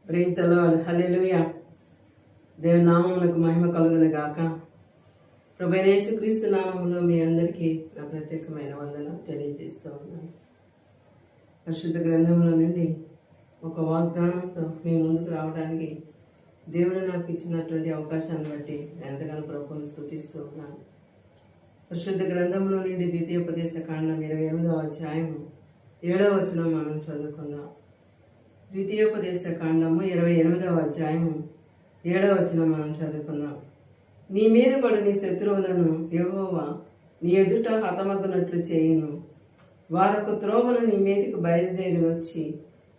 Praise the lord. హల్లెలూయా. దేవుని నామమునకు మహిమ కలుగును గాక. ప్రభువైన యేసుక్రీస్తు నామములో మీ అందరికీ నా ప్రత్యేకమైన వందనం తెలియజేస్తూ ఉన్నాను. పరిశుద్ధ గ్రంథంలో నుండి ఒక వాగ్దానంతో మీ ముందుకు రావడానికి దేవుడు నాకు ఇచ్చినటువంటి అవకాశాన్ని బట్టి ఎంతగానో ప్రభువును స్తుతిస్తూ ఉన్నాను. పరిశుద్ధ గ్రంథంలో నుండి ద్వితీయోపదేశ కాండం 28వ అధ్యాయము 7వ వచనం మనం చదువుకుందాం. ద్వితీయోపదేశ కాండము 28వ అధ్యాయము 7వ వచనం మనం చదువుకుందాం. నీ మీద పడు నీ శత్రువులను యెహోవా నీ ఎదుట హతమగునట్లు చేయును. వారొక త్రోవను నీ మీదకి బయలుదేరి వచ్చి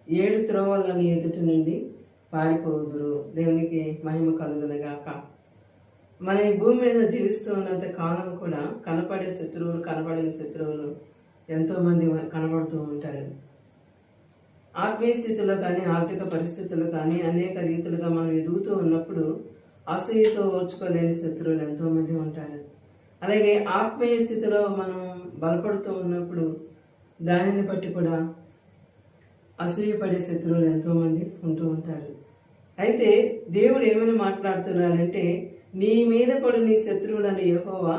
7 త్రోవల నీ ఎదుటి నుండి పారిపోదురు. దేవునికి మహిమ కలుగునుగాక. మన ఈ భూమి మీద జీవిస్తూ ఉన్నంత కాలం కూడా కనపడే శత్రువులు, కనపడని శత్రువులు ఎంతోమంది కనబడుతూ ఉంటారు. ఆత్మీయ స్థితిలో కానీ, ఆర్థిక పరిస్థితుల్లో కానీ అనేక రీతులుగా మనం ఎదుగుతూ ఉన్నప్పుడు అసూయతో ఓర్చుకోలేని శత్రువులు ఎంతోమంది ఉంటారు. అలాగే ఆత్మీయ స్థితిలో మనం బలపడుతూ ఉన్నప్పుడు దానిని బట్టి కూడా అసూయపడే శత్రువులు ఎంతోమంది ఉంటూ ఉంటారు. అయితే దేవుడు ఏమని మాట్లాడుతున్నాడంటే, నీ మీద పడు నీ శత్రువులను యెహోవా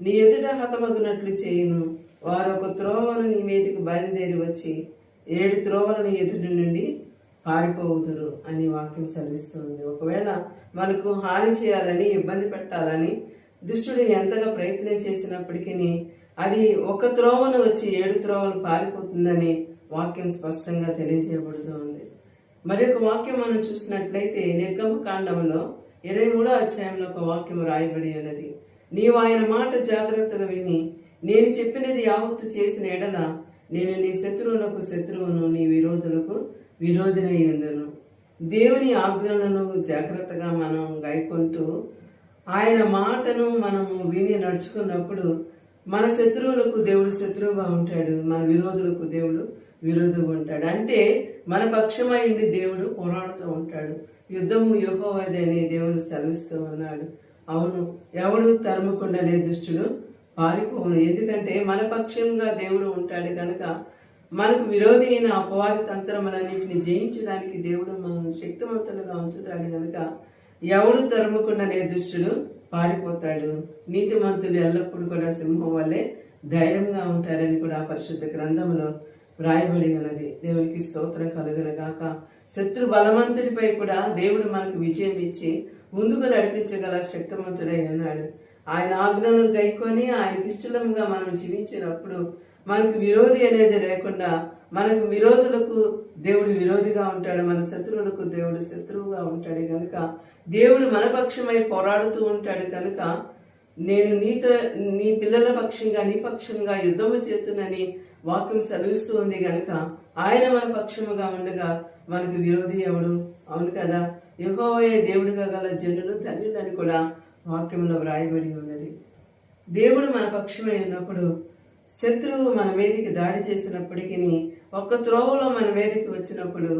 నీ ఎదుట హతమగునట్లు చేయును. వారు ఒక త్రోవను నీ మీదకి బయలుదేరి వచ్చి 7 త్రోవల నీ ఎదుటి నుండి పారిపోవుదురు అని వాక్యం సెలవిస్తుంది. ఒకవేళ మనకు హాని చేయాలని, ఇబ్బంది పెట్టాలని దుష్టుడు ఎంతగా ప్రయత్నం చేసినప్పటికీ అది ఒక త్రోవను వచ్చి 7 త్రోవలు పారిపోతుందని వాక్యం స్పష్టంగా తెలియజేయబడుతూ ఉంది. మరి ఒక వాక్యం మనం చూసినట్లయితే నిర్గమకాండంలో 23వ అధ్యాయంలో ఒక వాక్యం రాయబడి ఉన్నది. నీవు ఆయన మాట జాగ్రత్తగా విని నేను చెప్పినది యావత్తు చేసిన ఎడల నేను నీ శత్రువులకు శత్రువును, నీ విరోధులకు విరోధినై ఉండును. దేవుని ఆజ్ఞలను జాగ్రత్తగా మనం గాయకుంటూ ఆయన మాటను మనము విని నడుచుకున్నప్పుడు మన శత్రువులకు దేవుడు శత్రువుగా ఉంటాడు, మన విరోధులకు దేవుడు విరోధుగా ఉంటాడు. అంటే మన పక్షమై ఉండి దేవుడు పోరాడుతూ ఉంటాడు. యుద్ధము యెహోవాదే అని దేవుడు సెలవిస్తూ ఉన్నాడు. అవును, ఎవడు తరుముకుండానే దుష్టుడు పారిపోవును. ఎందుకంటే మన పక్షంగా దేవుడు ఉంటాడు కనుక మనకు విరోధి అయిన అపవాది తంత్రములన్నింటినీ జయించడానికి దేవుడు మనల్ని శక్తివంతులుగా ఉంచుతాడు కనుక ఎవడు తరుముకుండానే దుష్టుడు పారిపోతాడు. నీతిమంతులు ఎల్లప్పుడూ కూడా సింహం వల్లే ధైర్యంగా ఉంటారని కూడా పరిశుద్ధ గ్రంథంలో వ్రాయబడి ఉన్నది. దేవునికి స్తోత్రం కలుగునుగాక. శత్రు బలవంతుడిపై కూడా దేవుడు మనకు విజయం ఇచ్చి ముందుకు నడిపించగల శక్తివంతుడై ఉన్నాడు. ఆయన ఆజ్ఞలను గైకొని ఆయనకి ఇష్టంగా మనం జీవించినప్పుడు మనకు విరోధి అనేది లేకుండా మనకు విరోధులకు దేవుడు విరోధిగా ఉంటాడు, మన శత్రువులకు దేవుడు శత్రువుగా ఉంటాడు కనుక దేవుడు మన పక్షమై పోరాడుతూ ఉంటాడు కనుక నేను నీ పిల్లల పక్షంగా, నీ పక్షంగా యుద్ధము చేతునని వాక్యం సెలవిస్తూ ఉంది కనుక ఆయన మన పక్షముగా ఉండగా మనకు విరోధి ఎవడు? అవును కదా, యెహోవాయే దేవుడిగా గల జనులు ధన్యులని కూడా వాక్యంలో వ్రాయబడి ఉన్నది. దేవుడు మన పక్షమై ఉన్నప్పుడు శత్రువు మన మీదకి దాడి చేసినప్పటికీ ఒక్క త్రోవలో మన మీదకి వచ్చినప్పుడు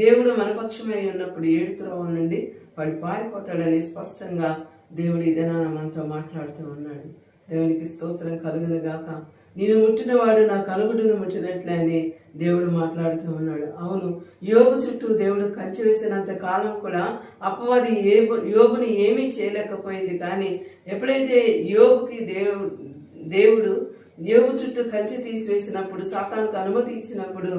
దేవుడు మన పక్షమై ఉన్నప్పుడు 7 త్రోవల నుండి వాడు పారిపోతాడని స్పష్టంగా దేవుడు ఈ దినాన మనతో మాట్లాడుతూ ఉన్నాడు. దేవునికి స్తోత్రం కలుగునుగాక. నేను ముట్టినవాడు నా కలుగుడును ముట్టినట్లే అని దేవుడు మాట్లాడుతూ ఉన్నాడు. అవును, యోబు చుట్టూ దేవుడు కంచె వేసినంత కాలం కూడా అపవాది యోబుని ఏమీ చేయలేకపోయింది. కానీ ఎప్పుడైతే యోబుకి దేవుడు యోబు చుట్టూ కంచె తీసివేసినప్పుడు, సాతానుకు అనుమతి ఇచ్చినప్పుడు,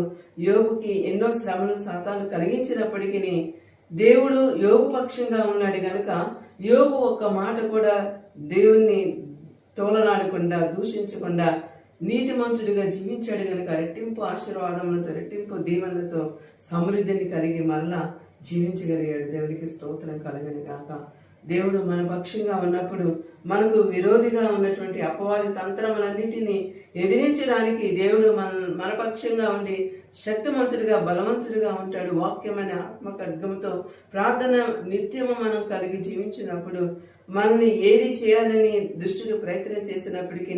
యోబుకి ఎన్నో శ్రమలు సాతాను కలిగించినప్పటికీ దేవుడు యోబు పక్షంగా ఉన్నాడు గనుక యోబు ఒక్క మాట కూడా దేవుణ్ణి తోలనాడకుండా, దూషించకుండా నీతిమంతుడిగా జీవించాడు గనుక రెట్టింపు ఆశీర్వాదములతో, రెట్టింపు దీవెనలతో సమృద్ధిని కలిగి మరలా జీవించగలిగాడు. దేవునికి స్తోత్రం కలుగును గాక. దేవుడు మన పక్షంగా ఉన్నప్పుడు మనకు విరోధిగా ఉన్నటువంటి అపవాది తంత్రములన్నింటినీ ఎదిరించడానికి దేవుడు మన పక్షంగా ఉండి శక్తిమంతుడిగా, బలవంతుడిగా ఉంటాడు. వాక్యమైన ఆత్మ ఖడ్గంతో ప్రార్థన నిత్యము మనం కలిగి జీవించినప్పుడు మనల్ని ఏది చేయాలని దుష్టుడు ప్రయత్నం చేసినప్పటికీ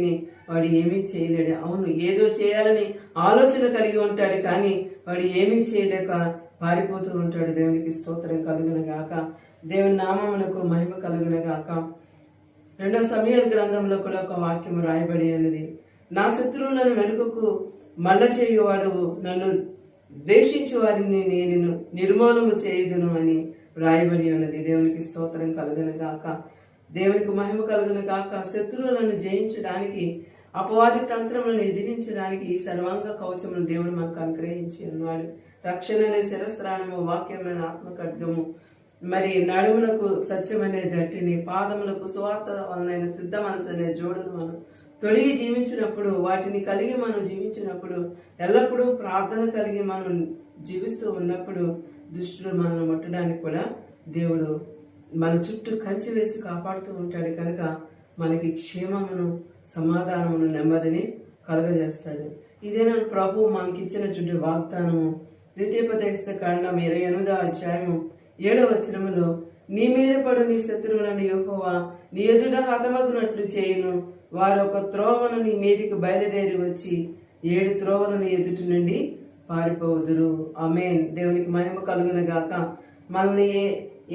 వాడు ఏమీ చేయలేడు. అవును, ఏదో చేయాలని ఆలోచన కలిగి ఉంటాడు కానీ వాడు ఏమీ చేయలేక పారిపోతూ ఉంటాడు. దేవునికి స్తోత్రం కలుగును గాక. దేవుని నామమునకు మహిమ కలుగును గాక. 2వ సమూయేలు గ్రంథంలో కూడా ఒక వాక్యం రాయబడి ఉన్నది. నా శత్రువులను వెనుకకు మళ్ళ చేయువాడు నన్ను ద్వేషించు వారిని నేను నిర్మూలము చేయుదును అని వ్రాయబడి ఉన్నది. దేవునికి స్తోత్రం కలుగును గాక, దేవునికి మహిమ కలుగును గాక. శత్రువులను జయించడానికి, అపవాది తంత్రములను ఎదిరించడానికి ఈ సర్వాంగ కవచమును దేవుడు మనకు అనుగ్రహించి ఉన్నాడు. రక్షణ అనే శిరస్త్రాణము, వాక్యమైన ఆత్మ ఖడ్గము, మరి నడుములకు సత్యమనే దట్టిని, పాదములకు సువార్త వలన సిద్ధ మనసు అనే జోడును మనం తొడిగి జీవించినప్పుడు, వాటిని కలిగి మనం జీవించినప్పుడు, ఎల్లప్పుడూ ప్రార్థన కలిగి మనం జీవిస్తూ ఉన్నప్పుడు దుష్టుడు మనల్ని ముట్టడానికి కూడా దేవుడు మన చుట్టూ కంచె వేసి కాపాడుతూ ఉంటాడు. కనుక మనకి క్షేమమును, సమాధానమును, నెమ్మదిని కలుగజేస్తాడు. ఇదేనా ప్రభు మనకిచ్చినటువంటి వాగ్దానము. ద్వితీయోపదేశ కాండం 28వ అధ్యాయము 7వ వచనములో, నీ మీద పడు నీ శత్రువులను యెహోవా నీ ఎదుట హతమగునట్లు చేయును, వారు ఒక త్రోవను నీ మీదికి బయలుదేరి వచ్చి 7 త్రోవలు నీ ఎదుటి నుండి పారిపోవుదురు. ఆమేన్. దేవునికి మహిమ కలుగును గాక. మనల్ని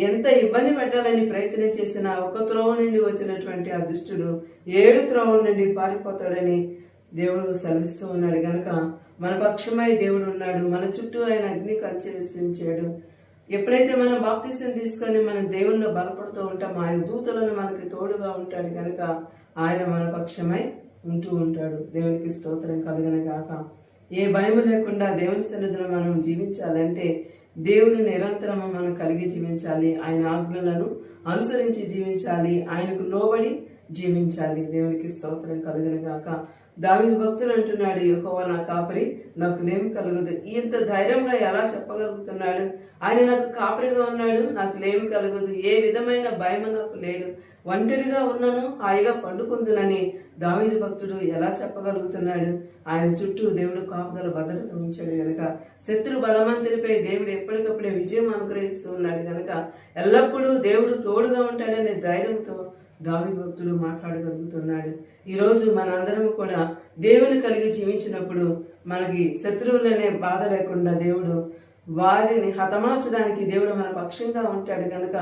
ఎంత ఇబ్బంది పెట్టాలని ప్రయత్నం చేసినా ఒక త్రోవ నుండి వచ్చినటువంటి ఆ దుష్టుడు 7 త్రోవల నుండి పారిపోతాడని దేవుడు సెలవిస్తూ ఉన్నాడు. గనక మన పక్షమై దేవుడు ఉన్నాడు. మన చుట్టూ ఆయన అగ్ని కంచె వేసించాడు. ఎప్పుడైతే మనం బాప్తిసం తీసుకొని మనం దేవుల్లో బలపడుతూ ఉంటామో ఆయన దూతలను మనకి తోడుగా ఉంటాడు. కనుక ఆయన మన పక్షమై ఉంటూ ఉంటాడు. దేవునికి స్తోత్రం కలుగును గాక. ఏ భయం లేకుండా దేవుని సన్నిధిలో మనం జీవించాలంటే దేవుని నిరంతరము మనం కలిగి జీవించాలి. ఆయన ఆజ్ఞలను అనుసరించి జీవించాలి. ఆయనకు లోబడి జీవించాలి. దేవునికి స్తోత్రం కలుగును గాక. దావీదు భక్తుడు అంటున్నాడు, యెహోవా నా కాపరి, నాకు లేమి కలుగదు. ఇంత ధైర్యంగా ఎలా చెప్పగలుగుతున్నాడు? ఆయన నాకు కాపరిగా ఉన్నాడు, నాకు లేమి కలుగదు, ఏ విధమైన భయం నాకు లేదు, ఒంటరిగా ఉన్నాను, హాయిగా పండుకుందునని దావీదు భక్తుడు ఎలా చెప్పగలుగుతున్నాడు? ఆయన చుట్టూ దేవుడు కాపుదల భద్రత ఉంచాడు గనక, శత్రు బలవంతుడిపై దేవుడు ఎప్పటికప్పుడే విజయం అనుగ్రహిస్తూ ఉన్నాడు గనక, ఎల్లప్పుడూ దేవుడు తోడుగా ఉంటాడనే ధైర్యంతో దావీదు భక్తుడు మాట్లాడగలుగుతున్నాడు. ఈరోజు మనందరం కూడా దేవుని కలిగి జీవించినప్పుడు మనకి శత్రువులనే బాధ లేకుండా దేవుడు వారిని హతమార్చడానికి దేవుడు మన పక్షంగా ఉంటాడు కనుక,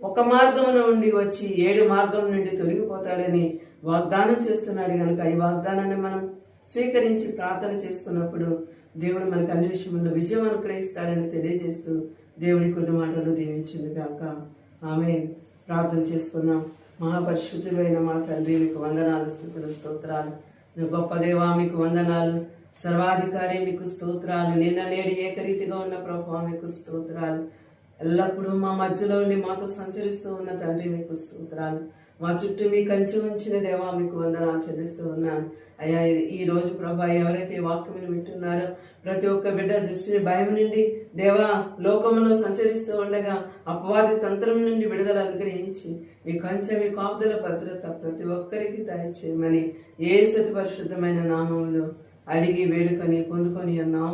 ఒక మార్గం నుండి వచ్చి 7 మార్గం నుండి తొలగిపోతాడని వాగ్దానం చేస్తున్నాడు కనుక, ఈ వాగ్దానాన్ని మనం స్వీకరించి ప్రార్థన చేసుకున్నప్పుడు దేవుడు మనకు అన్ని విషయంలో విజయం అనుగ్రహిస్తాడని తెలియజేస్తూ దేవుడి కొద్ది మాటలు దీవించింది కాక. ఆమేన్. ప్రార్థన చేసుకున్నాం. మహాపరిశుద్ధుడైన మా తండ్రి, మీకు వందనాలు, స్తుతులు, స్తోత్రాలు. గొప్ప దేవా మీకు వందనాలు. సర్వాధికారి మీకు స్తోత్రాలు. నిన్న నేడు ఏకరీతిగా ఉన్న ప్రభువా మీకు స్తోత్రాలు. ఎల్లప్పుడూ మా మధ్యలో ఉండి మాతో సంచరిస్తూ ఉన్న తండ్రి మీకు స్తోత్రాలు. మా చుట్టూ మీ కంచె ఉంచిన దేవా మీకు వందనాలు చెల్లిస్తూ ఉన్నాను. అయ్యా, ఈ రోజు ప్రభా ఎవరైతే వాక్యమును వింటున్నారో ప్రతి ఒక్క బిడ్డ దృష్టిని భయం నుండి దేవా లోకములో సంచరిస్తూ ఉండగా అపవాది తంత్రం నుండి విడుదల అనుగ్రహించి మీ కంచె, మీ కాపుదల భద్రత ప్రతి ఒక్కరికి దయచేయమని యేసు పరిశుద్ధమైన నామములో అడిగి వేడుకొని పొందుకొని అన్నాం.